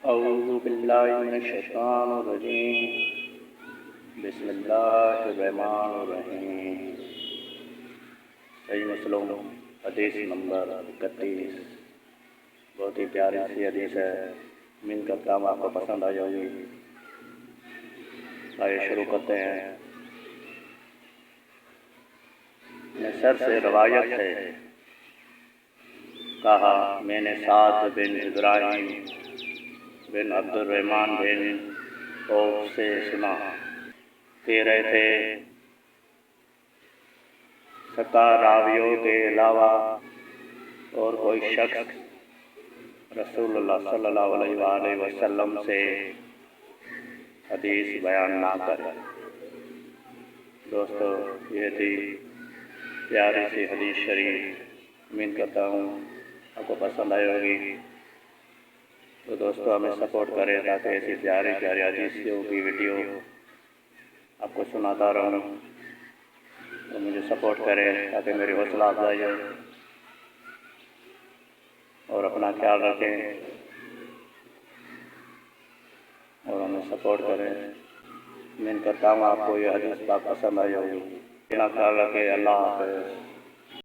اعوذ باللہ من الشیطان الرجیم، بسم اللہ الرحمن الرحیم۔ صحیح مسلم حدیث نمبر 31، بہت ہی پیاری سی حدیث ہے، امید کرتا ہوں آپ کو پسند آ جائے گی۔ آئیے شروع کرتے ہیں۔ نصر سے روایت ہے، کہا میں نے سعد بن ابراہیم بن عبد الرحمن بن عوف سے سنا، کہہ رہے تھے 17 راویوں کے علاوہ اور کوئی شخص رسول اللہ صلی اللہ علیہ وآلہ وسلم سے حدیث بیان نہ کرے۔ دوستو، یہ تھی پیاری سی حدیث شریف، امید کرتا ہوں آپ کو پسند آئے ہوگی۔ تو دوستو ہمیں سپورٹ کریں تاکہ ایسی پیاری پیاری حدیثوں کی ویڈیو آپ کو سناتا رہوں، تو مجھے سپورٹ کریں تاکہ میری حوصلہ افزائی ہو، اور اپنا خیال رکھیں اور ہمیں سپورٹ کریں۔ امید کرتا ہوں آپ کو یہ حدیث پاک پسند آئی ہوگی۔ اپنا خیال رکھیں۔ اللہ حافظ۔